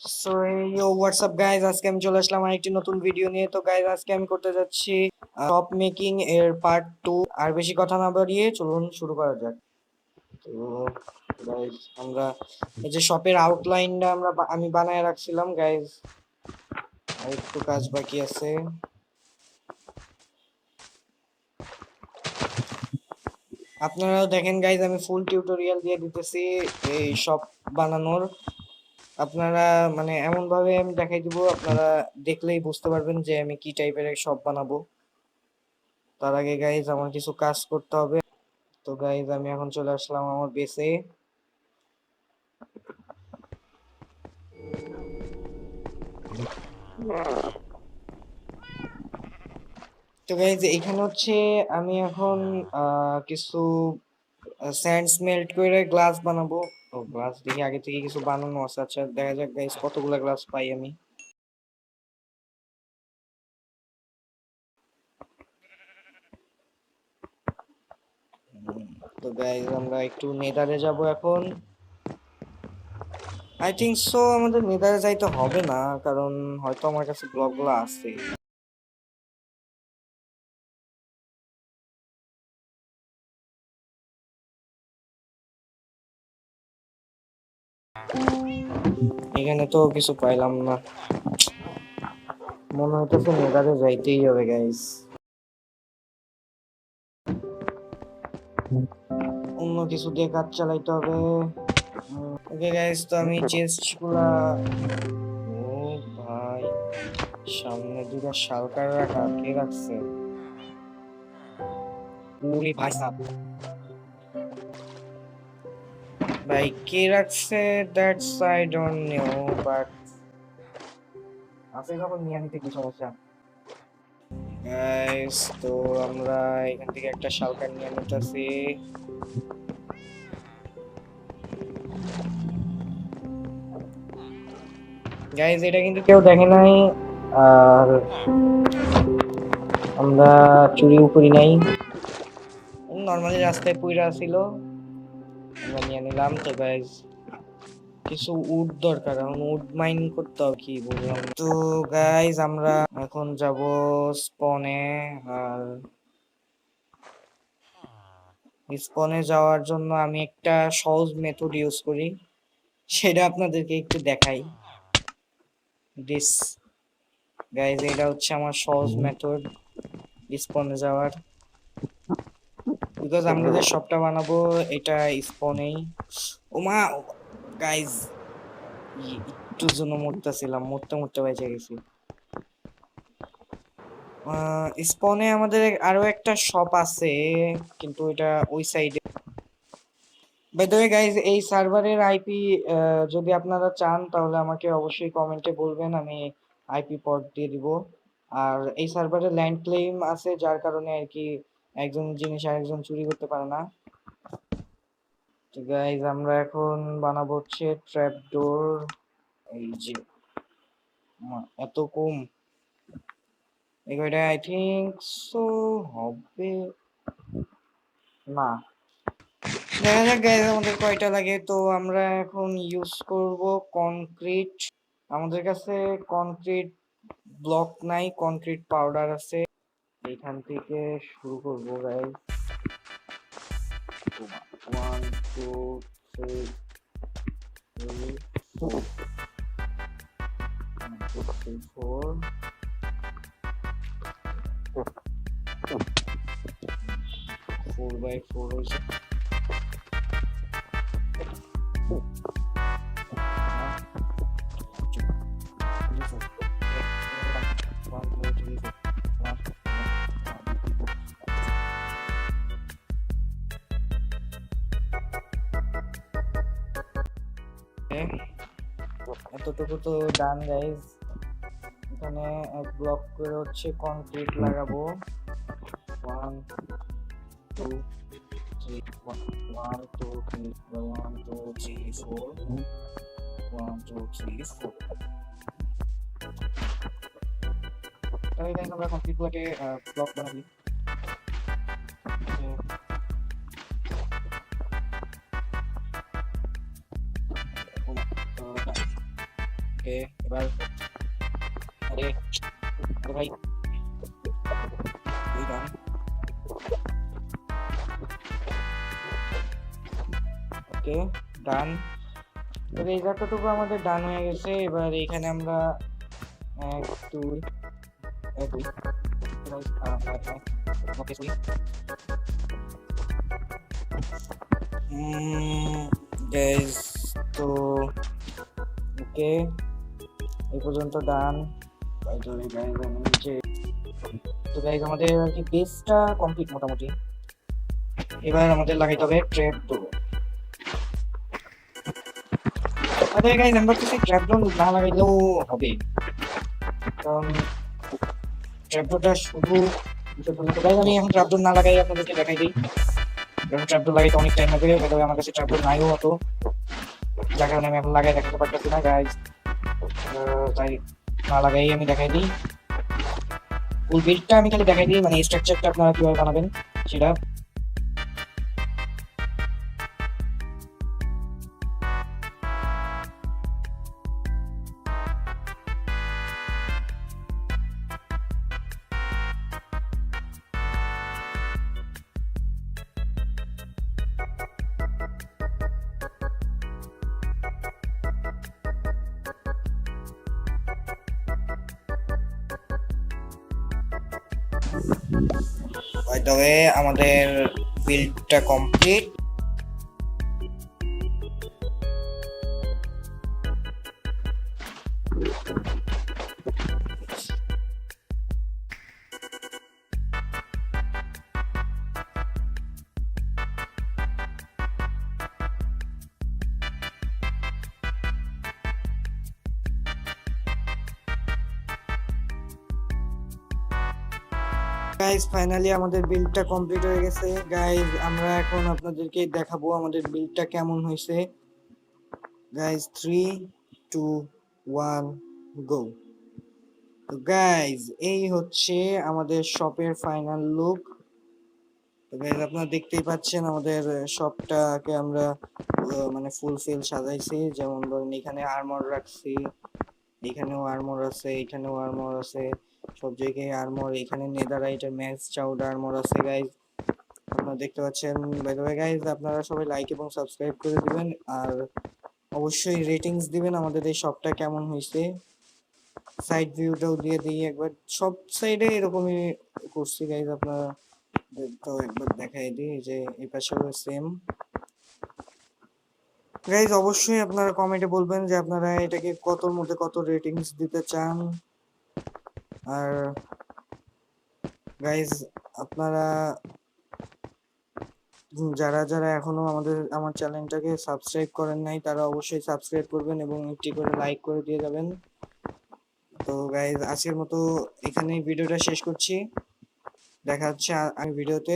So ইয়ো WhatsApp guys, আজকে আমি চলে আসলাম আরেকটি নতুন ভিডিও নিয়ে। তো গাইজ, আজকে আমি করতে যাচ্ছি টপ মেকিং এর পার্ট 2। আর বেশি কথা না বাড়িয়ে চলুন শুরু করা যাক। তো গাইজ, আমরা এই যে শপের আউটলাইনটা আমি বানায় রাখছিলাম গাইজ, আর একটু কাজ বাকি আছে। আপনারাও দেখেন গাইজ, আমি ফুল টিউটোরিয়াল দিয়ে দিতেছি এই শপ বানানোর। আপনারা মানে এমন ভাবে আমি দেখাই দিব, আপনারা দেখলেই বুঝতে পারবেন যে আমি কি টাইপের শপ বানাবো। তার আগে গাইজ আমার কিছু কাজ করতে হবে। তো গাইজ, আমি এখন চলে আসলাম আমার বেসে। তো গাইজ, এখানে হচ্ছে আমি এখন কিছু স্যান্ডস মেল্ট করে গ্লাস বানাবো। ও গ্লাস দেখি আগে থেকে কিছু বানানো আছে। আচ্ছা, দেখা যাক গাইজ কতগুলা গ্লাস পাই আমি। তো গাইজ, আমরা একটু নেদারে যাব এখন। আই থিংক সো আমাদের নেদারে যাইতে হবে না, কারণ হয়তো আমার কাছে ব্লকগুলো আছে। এখানে তো কিছু পাইলাম না, মনে হইতেছে নেদারে যাইতেই হবে গাইজ। অন্য কিছু দিয়ে কাজ চালাইতে হবে। ওকে গাইজ, তো আমি চেস্ট গুলা, ও ভাই, সামনে দুটো শালকার রাখা, কে রাখছে? পুরি ভাই সাব, ভাই কে রাখছে? That's I don't know, but আছে যখন নিয়ে নিতে কি সমস্যা। গাইজ, তো আমরা এখান থেকে একটা শালকার নিয়ে নিতেছি। গাইজ, এটা কিন্তু কেউ দেখে নাই, আর আমরা চুরিও করি নাই। নর্মালি রাস্তায় পুইরা ছিল, আমরা নিয়ে নিলাম। তো গাইজ, কিছু উড দরকার, এখন উড মাইন করতে হবে, কি বললাম। তো গাইজ, আমরা এখন যাব স্পনে। আর স্পনে যাওয়ার জন্য আমি একটা সহজ মেথড ইউজ করি, সেটা আপনাদেরকে একটু দেখাই। দিস গাইজ, এটা হচ্ছে আমার সহজ মেথড স্পনে যাওয়ার, বিকজ আমরা যে শপটা বানাবো এটা স্পনেই। ওমা গাইজ, একটুর জন্য মরতেছিলাম, মরতে মরতে বেঁচে গেছি। স্পনে আমাদের আরো একটা শপ আছে, কিন্তু এটা ওই সাইডে। বাই দ্য ওয়ে গাইজ, এই সার্ভারের আইপি যদি আপনারা চান তাহলে আমাকে অবশ্যই কমেন্টে বলবেন, আমি আইপি পড দিয়ে দিব। আর এই সার্ভারে ল্যান্ড ক্লেম আছে, যার কারণে আর কি একজন জিনিস আরেকজন চুরি করতে পারে না। তো গাইজ, আমরা এখন বানাবো হচ্ছে ট্র্যাপ ডোর। এই যে এত কম, এটা আই থিংক সো হবে না। দেখা যাক গাইজ আমাদের কয়টা লাগে। তো আমরা এখন ইউজ করব কনক্রিট। আমাদের কাছে কনক্রিট ব্লক নাই, কনক্রিট পাউডার আছে। এখান থেকে শুরু করব গাইজ। 1 2 3 4 4x4 হয়েছে। এতটুকু তো ডান গাইজ। এখানে এক ব্লক করে হচ্ছে কনক্রিট লাগাবো। 1 2 3 1 2 3 1 2 3 4 1 2 3 4। তাহলে দেখেন আমরা কনক্রিট গুলোকে ব্লক বানাবি। ওকে এবার আরে আরে ভাই এই ডান ওকে ডান। তো এই যতটুকু আমাদের ডান হয়ে গেছে, এবার এখানে আমরা এক দুই দুই ওকে সুই গাইস। তো ওকে এই পর্যন্ত ডান। তো গাইস আমাদের আর কি বেসটা কমপ্লিট মোটামুটি। এবার আমাদের লাগাইতে হবে ট্র্যাপ ডোর। আরে গাইস আমরা কিছু ট্র্যাপ ডোর না লাগাইলেও হবে, কারণ ট্র্যাপ ডোরটা শুধু গাইস আমি এখন ট্র্যাপ ডোর না লাগাই আপনাদেরকে দেখাই দিই। কারণ ট্র্যাপ ডোর লাগাইতে অনেক টাইম লাগবে, তবে আমার কাছে ট্র্যাপ ডোর নাইও হতো, যার কারণে আমি এখন লাগাই দেখাতে পারতেছি না গাইস। তাই না লাগাই আমি দেখাই দিই। ফুল বিল্ডটা আমি খালি দেখাই দিই, মানে স্ট্রাকচারটা আপনারা কিভাবে বানাবেন সেটা। বাই দ্য ওয়ে আমাদের বিল্ডটা কমপ্লিট। গাইজ ফাইনালি আমাদের বিল্ডটা কমপ্লিট হয়ে গেছে। গাইজ আমরা এখন আপনাদেরকে দেখাবো আমাদের বিল্ডটা কেমন হয়েছে। গাইজ 3 2 1 গো। তো গাইজ এই হচ্ছে আমাদের শপের ফাইনাল লুক। তো গাইজ আপনারা দেখতেই পাচ্ছেন আমাদের শপটাকে আমরা মানে ফুলফিল সাজাইছি। যেমন ধরুন এখানে আর্মর রাখছি, এখানেও আর্মর আছে, এখানেও আর্মর আছে, সব জায়গায় আর্মর। এখানে নেদাররাইটের ম্যাক্স চাউড আর্মর আছে গাইজ, আপনারা দেখতে পাচ্ছেন। বাই দ্য ওয়ে গাইজ আপনারা সবাই লাইক এবং সাবস্ক্রাইব করে দিবেন, আর অবশ্যই রেটিংস দিবেন আমাদের এই শপটা কেমন হয়েছে। সাইড ভিউটাও দিয়ে দিই একবার, সব সাইডে এরকমই করছি গাইজ, আপনারা তো একবার দেখাই দিই যে এই পাশেও সেম। গাইজ অবশ্যই আপনারা কমেন্টে বলবেন যে আপনারা এটাকে কতর মধ্যে কত রেটিংস দিতে চান। আর গাইজ আপনারা যারা যারা এখনো আমার চ্যানেলটাকে সাবস্ক্রাইব করেন নাই তারা অবশ্যই সাবস্ক্রাইব করবেন এবং একটি করে লাইক করে দিয়ে যাবেন। তো গাইজ আজকের মতো এখানেই ভিডিওটা শেষ করছি, দেখা হচ্ছে আমি ভিডিওতে।